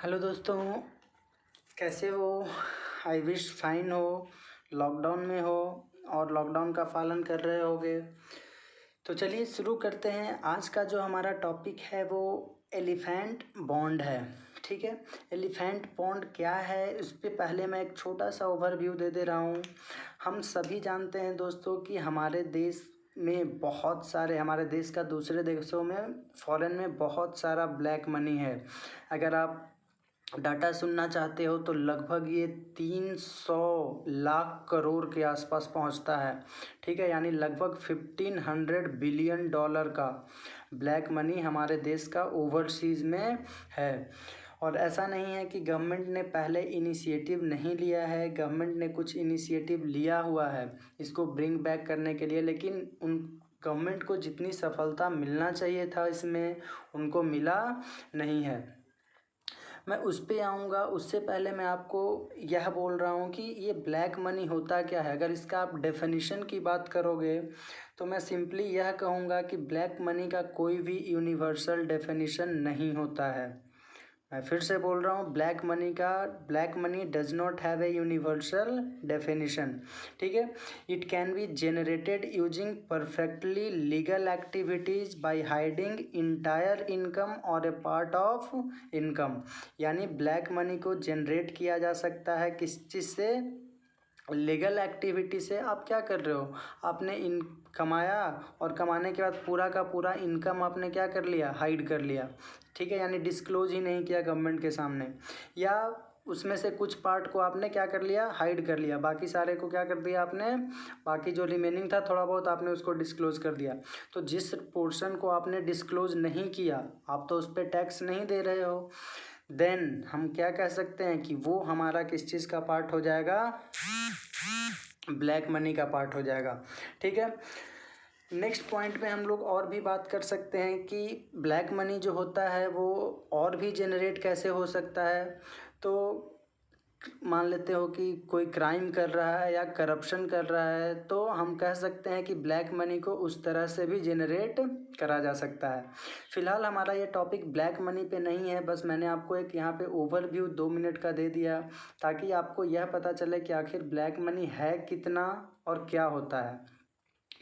Hello दोस्तों, कैसे हो? आई विश फाइन हो, लॉकडाउन में हो और लॉकडाउन का पालन कर रहे होगे। तो चलिए शुरू करते हैं। आज का जो हमारा टॉपिक है वो एलिफेंट बॉन्ड है। ठीक है, एलिफेंट बॉन्ड क्या है इस पे पहले मैं एक छोटा सा ओवरव्यू दे रहा हूँ। हम सभी जानते हैं दोस्तों कि हमारे देश में बहुत सारे, हमारे देश का दूसरे देशों में, फॉरेन में बहुत सारा ब्लैक मनी है। अगर आप डाटा सुनना चाहते हो तो लगभग ये 300 लाख करोड़ के आसपास पहुंचता है। ठीक है, यानी लगभग 1500 बिलियन डॉलर का ब्लैक मनी हमारे देश का ओवरसीज़ में है। और ऐसा नहीं है कि गवर्नमेंट ने पहले इनिशिएटिव नहीं लिया है, गवर्नमेंट ने कुछ इनिशिएटिव लिया हुआ है इसको ब्रिंग बैक करने के लिए, लेकिन उन गवर्नमेंट को जितनी सफलता मिलना चाहिए था इसमें उनको मिला नहीं है। मैं उस पे आऊँगा, उससे पहले मैं आपको यह बोल रहा हूँ कि ये ब्लैक मनी होता क्या है। अगर इसका आप डेफिनेशन की बात करोगे तो मैं सिंपली यह कहूँगा कि ब्लैक मनी का कोई भी यूनिवर्सल डेफिनेशन नहीं होता है। मैं फिर से बोल रहा हूँ, black money does not have a universal definition. ठीक है, it can be generated using perfectly legal activities by hiding entire income और ए पार्ट ऑफ इनकम। यानी ब्लैक मनी को जनरेट किया जा सकता है किस चीज़ से? लीगल एक्टिविटी से। आप क्या कर रहे हो, आपने कमाया और कमाने के बाद पूरा का पूरा इनकम आपने क्या कर लिया, हाइड कर लिया। ठीक है, यानी डिस्क्लोज ही नहीं किया गवर्नमेंट के सामने, या उसमें से कुछ पार्ट को आपने क्या कर लिया, हाइड कर लिया, बाकी सारे को क्या कर दिया आपने, बाकी जो रिमेनिंग था थोड़ा बहुत आपने उसको डिस्क्लोज कर दिया। तो जिस पोर्शन को आपने डिस्क्लोज नहीं किया, आप तो उस पर टैक्स नहीं दे रहे हो, देन हम क्या कह सकते हैं कि वो हमारा किस चीज़ का पार्ट हो जाएगा, ब्लैक मनी का पार्ट हो जाएगा। ठीक है, नेक्स्ट पॉइंट पे हम लोग और भी बात कर सकते हैं कि ब्लैक मनी जो होता है वो और भी जनरेट कैसे हो सकता है। तो मान लेते हो कि कोई क्राइम कर रहा है या करप्शन कर रहा है, तो हम कह सकते हैं कि ब्लैक मनी को उस तरह से भी जनरेट करा जा सकता है। फ़िलहाल हमारा ये टॉपिक ब्लैक मनी पे नहीं है, बस मैंने आपको एक यहाँ पे ओवरव्यू 2 मिनट का दे दिया ताकि आपको यह पता चले कि आखिर ब्लैक मनी है कितना और क्या होता है।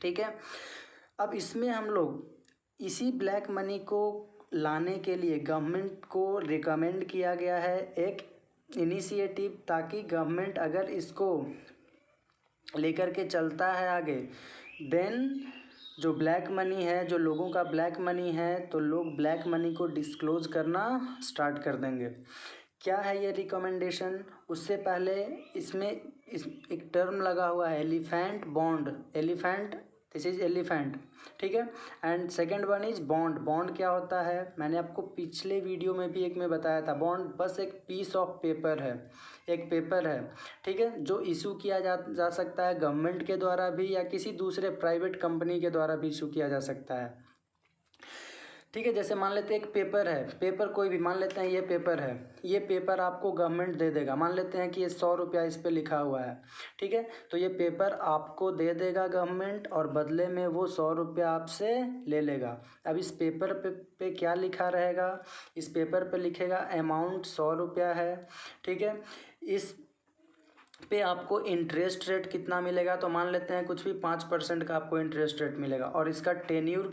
ठीक है, अब इसमें हम लोग इसी ब्लैक मनी को लाने के लिए गवर्नमेंट को रिकमेंड किया गया है एक इनिशिएटिव, ताकि गवर्नमेंट अगर इसको लेकर के चलता है आगे, देन जो ब्लैक मनी है, जो लोगों का ब्लैक मनी है, तो लोग ब्लैक मनी को डिस्क्लोज करना स्टार्ट कर देंगे। क्या है ये रिकमेंडेशन? उससे पहले इसमें एक टर्म लगा हुआ है elephant bond, elephant, this is elephant. ठीक है, and second one is bond. Bond क्या होता है, मैंने आपको पिछले वीडियो में भी एक में बताया था। बॉन्ड बस एक पीस ऑफ पेपर है, एक पेपर है। ठीक है, जो इशू किया जा सकता है गवर्नमेंट के द्वारा भी या किसी दूसरे प्राइवेट कंपनी के द्वारा भी इशू किया जा सकता है। ठीक है, जैसे मान लेते हैं एक पेपर है, पेपर कोई भी, मान लेते हैं ये पेपर है, ये पेपर आपको गवर्नमेंट दे देगा। मान लेते हैं कि ये 100 रुपया इस पे लिखा हुआ है। ठीक है, तो ये पेपर आपको दे देगा गवर्नमेंट और बदले में वो 100 रुपया आपसे ले लेगा। अब इस पेपर पे क्या लिखा रहेगा, इस पेपर पे लिखेगा अमाउंट 100 रुपया है। ठीक है, इस पे आपको इंटरेस्ट रेट कितना मिलेगा, तो मान लेते हैं कुछ भी 5% का आपको इंटरेस्ट रेट मिलेगा। और इसका टेन्यूर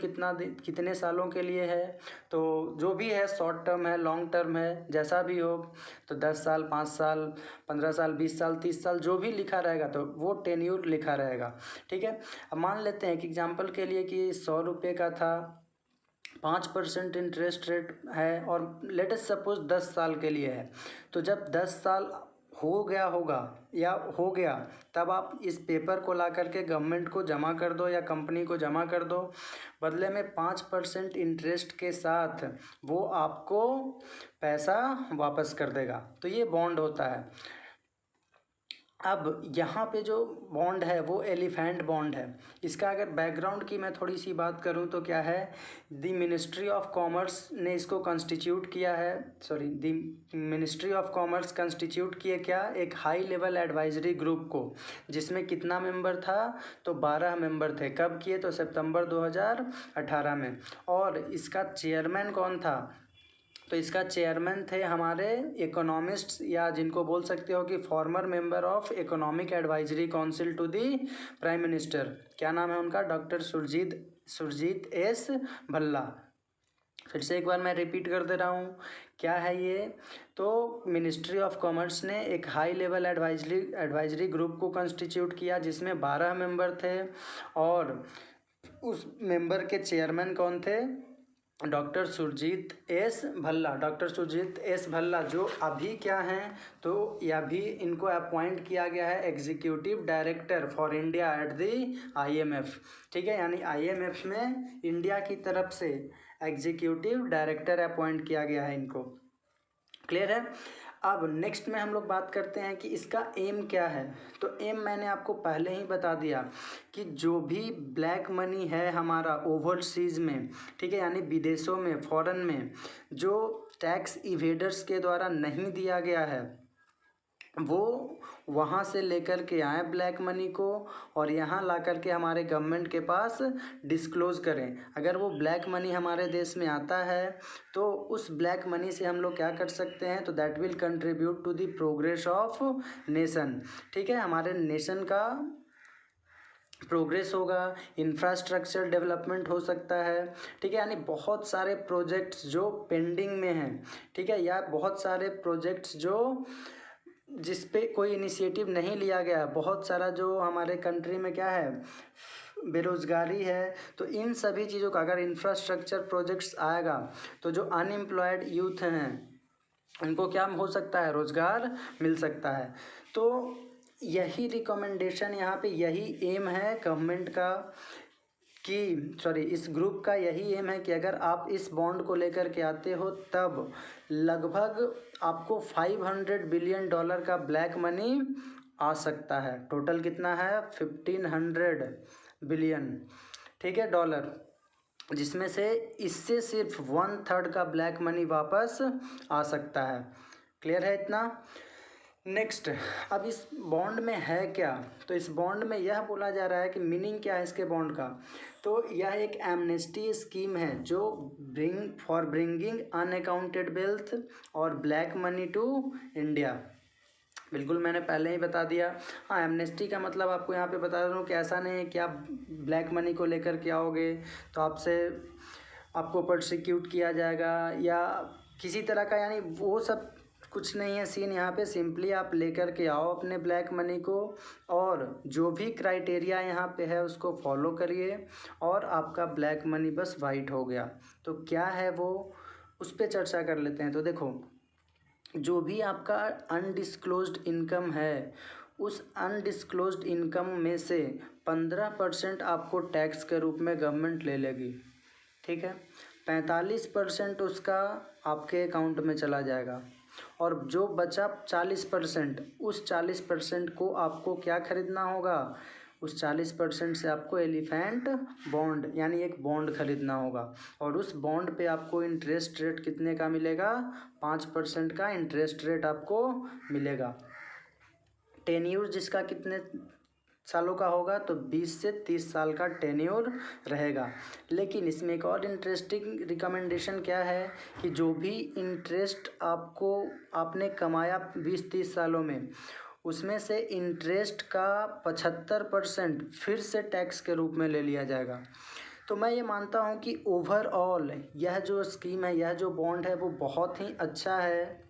कितने सालों के लिए है, तो जो भी है, शॉर्ट टर्म है, लॉन्ग टर्म है, जैसा भी हो, तो 10 साल, 5 साल, 15 साल, 20 साल, 30 साल, जो भी लिखा रहेगा तो वो टेन्यूर लिखा रहेगा। ठीक है, अब मान लेते हैं कि एग्जाम्पल के लिए कि 100 रुपये का था, 5% इंटरेस्ट रेट है और लेटेस्ट सपोज 10 साल के लिए है। तो जब 10 साल हो गया होगा या हो गया, तब आप इस पेपर को ला करके गवर्नमेंट को जमा कर दो या कंपनी को जमा कर दो, बदले में 5% इंटरेस्ट के साथ वो आपको पैसा वापस कर देगा। तो ये बॉन्ड होता है। अब यहाँ पे जो बॉन्ड है वो एलिफेंट बॉन्ड है। इसका अगर बैकग्राउंड की मैं थोड़ी सी बात करूँ तो क्या है, द मिनिस्ट्री ऑफ कॉमर्स ने इसको कॉन्स्टिट्यूट किया है, the ministry of commerce constitute किए क्या, एक हाई लेवल एडवाइजरी ग्रुप को, जिसमें कितना मेंबर था, तो 12 मेंबर थे। कब किए, तो सितंबर 2018 में। और इसका चेयरमैन कौन था, तो इसका चेयरमैन थे हमारे इकोनॉमिस्ट्स, या जिनको बोल सकते हो कि former member of economic advisory council to the prime minister. क्या नाम है उनका? Doctor Surjit S Bhalla. फिर से एक बार मैं रिपीट कर दे रहा हूँ, क्या है ये? तो मिनिस्ट्री ऑफ कॉमर्स ने एक हाई लेवल एडवाइजरी ग्रुप को कंस्टिट्यूट किया जिसमें 12 मेंबर थे, और उस मेंबर के चेयरमैन कौन थे? Doctor Surjit S Bhalla. Doctor Surjit S Bhalla जो अभी क्या हैं, तो ये अभी इनको अपॉइंट किया गया है executive director for India at the IMF। ठीक है, यानी IMF में इंडिया की तरफ से एग्जीक्यूटिव डायरेक्टर अपॉइंट किया गया है इनको। क्लियर है? अब नेक्स्ट में हम लोग बात करते हैं कि इसका एम क्या है। तो एम मैंने आपको पहले ही बता दिया कि जो भी ब्लैक मनी है हमारा ओवरसीज़ में, ठीक है, यानी विदेशों में, फॉरेन में, जो टैक्स इवेडर्स के द्वारा नहीं दिया गया है, वो वहाँ से लेकर के आए ब्लैक मनी को, और यहाँ ला कर के हमारे गवर्नमेंट के पास डिस्क्लोज़ करें। अगर वो ब्लैक मनी हमारे देश में आता है तो उस ब्लैक मनी से हम लोग क्या कर सकते हैं? तो that will contribute to the progress of nation. ठीक है, हमारे नेशन का प्रोग्रेस होगा, इंफ्रास्ट्रक्चर डेवलपमेंट हो सकता है। ठीक है, यानी बहुत सारे प्रोजेक्ट्स जो पेंडिंग में हैं, ठीक है, या बहुत सारे प्रोजेक्ट्स जो जिस पे कोई इनिशिएटिव नहीं लिया गया, बहुत सारा जो हमारे कंट्री में क्या है, बेरोज़गारी है, तो इन सभी चीज़ों का अगर इंफ्रास्ट्रक्चर प्रोजेक्ट्स आएगा तो जो अनएम्प्लॉयड यूथ हैं उनको क्या हो सकता है? रोज़गार मिल सकता है। तो यही रिकमेंडेशन यहाँ पे, यही एम है गवर्नमेंट का कि इस ग्रुप का यही एम है कि अगर आप इस बॉन्ड को लेकर के आते हो तब लगभग आपको $500 बिलियन का ब्लैक मनी आ सकता है। टोटल कितना है? 1500 बिलियन, ठीक है, डॉलर, जिसमें से इससे सिर्फ 1/3 का ब्लैक मनी वापस आ सकता है। क्लियर है इतना? नेक्स्ट, अब इस बॉन्ड में है क्या? तो इस बॉन्ड में यह बोला जा रहा है कि मीनिंग क्या है इसके बॉन्ड का? तो यह एक एमनेस्टी स्कीम है जो ब्रिंगिंग अनअकाउंटेड वेल्थ और ब्लैक मनी टू इंडिया। बिल्कुल मैंने पहले ही बता दिया। हाँ, एमनेस्टी का मतलब आपको यहाँ पे बता रहा हूँ कि ऐसा नहीं है कि आप ब्लैक मनी को लेकर के आओगे तो आपको प्रोसिक्यूट किया जाएगा या किसी तरह का, यानी वो सब कुछ नहीं है सीन यहाँ पे। सिंपली आप लेकर के आओ अपने ब्लैक मनी को, और जो भी क्राइटेरिया यहाँ पे है उसको फॉलो करिए, और आपका ब्लैक मनी बस वाइट हो गया। तो क्या है वो, उस पर चर्चा कर लेते हैं। तो देखो, जो भी आपका अनडिस्क्लोज्ड इनकम है, उस अनडिस्क्लोज्ड इनकम में से 15% आपको टैक्स के रूप में गवर्नमेंट ले लेगी। ठीक है, 45% उसका आपके अकाउंट में चला जाएगा, और जो बचा 40%, उस 40% को आपको क्या खरीदना होगा? उस 40% से आपको एलिफेंट बॉन्ड यानी एक बॉन्ड खरीदना होगा, और उस बॉन्ड पे आपको इंटरेस्ट रेट कितने का मिलेगा? 5% का इंटरेस्ट रेट आपको मिलेगा। टेन्यूर जिसका कितने सालों का होगा? तो 20 से 30 साल का टेन्योर रहेगा। लेकिन इसमें एक और इंटरेस्टिंग रिकमेंडेशन क्या है कि जो भी इंटरेस्ट आपने कमाया 20-30 सालों में, उसमें से इंटरेस्ट का 75% फिर से टैक्स के रूप में ले लिया जाएगा। तो मैं ये मानता हूँ कि ओवरऑल यह जो स्कीम है, यह जो बॉन्ड है, वो बहुत ही अच्छा है,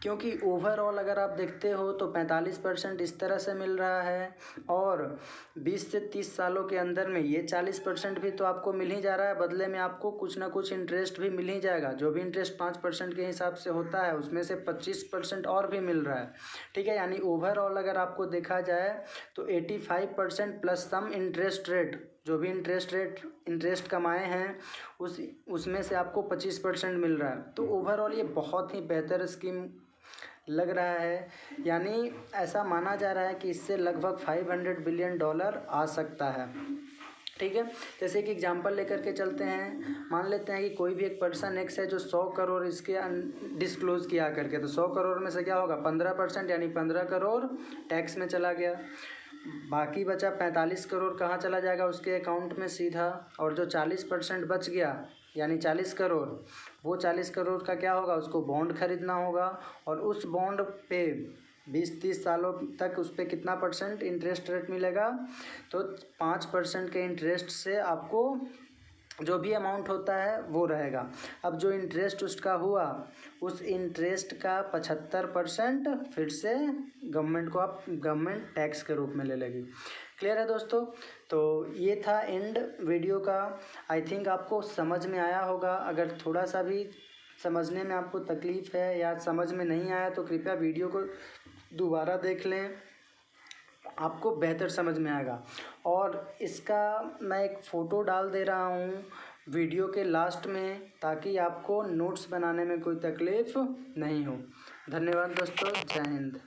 क्योंकि ओवरऑल अगर आप देखते हो तो 45% इस तरह से मिल रहा है, और 20 से 30 सालों के अंदर में ये 40% भी तो आपको मिल ही जा रहा है। बदले में आपको कुछ ना कुछ इंटरेस्ट भी मिल ही जाएगा। जो भी इंटरेस्ट 5% के हिसाब से होता है उसमें से 25% और भी मिल रहा है। ठीक है, यानी ओवरऑल अगर आपको देखा जाए तो 85% प्लस सम इंटरेस्ट रेट, जो भी इंटरेस्ट कमाए हैं उसमें से आपको 25% मिल रहा है। तो ओवरऑल ये बहुत ही बेहतर स्कीम लग रहा है। यानी ऐसा माना जा रहा है कि इससे लगभग $500 बिलियन आ सकता है। ठीक है, जैसे कि एग्जांपल लेकर के चलते हैं। मान लेते हैं कि कोई भी एक पर्सन एक्स है जो 100 करोड़ इसके डिस्क्लोज़ किया करके, तो 100 करोड़ में से क्या होगा? 15% यानी 15 करोड़ टैक्स में चला गया। बाकी बचा 45 करोड़ कहाँ चला जाएगा? उसके अकाउंट में सीधा। और जो 40% बच गया यानी 40 करोड़, वो 40 करोड़ का क्या होगा, उसको बॉन्ड खरीदना होगा और उस बॉन्ड पे 20-30 सालों तक उस पर कितना परसेंट इंटरेस्ट रेट मिलेगा, तो 5% के इंटरेस्ट से आपको जो भी अमाउंट होता है वो रहेगा। अब जो इंटरेस्ट उसका हुआ, उस इंटरेस्ट का 75% फिर से गवर्नमेंट टैक्स के रूप में ले लेगी। क्लियर है दोस्तों? तो ये था एंड वीडियो का। आई थिंक आपको समझ में आया होगा। अगर थोड़ा सा भी समझने में आपको तकलीफ़ है या समझ में नहीं आया तो कृपया वीडियो को दोबारा देख लें, आपको बेहतर समझ में आएगा। और इसका मैं एक फ़ोटो डाल दे रहा हूँ वीडियो के लास्ट में, ताकि आपको नोट्स बनाने में कोई तकलीफ़ नहीं हो। धन्यवाद दोस्तों, जय हिंद।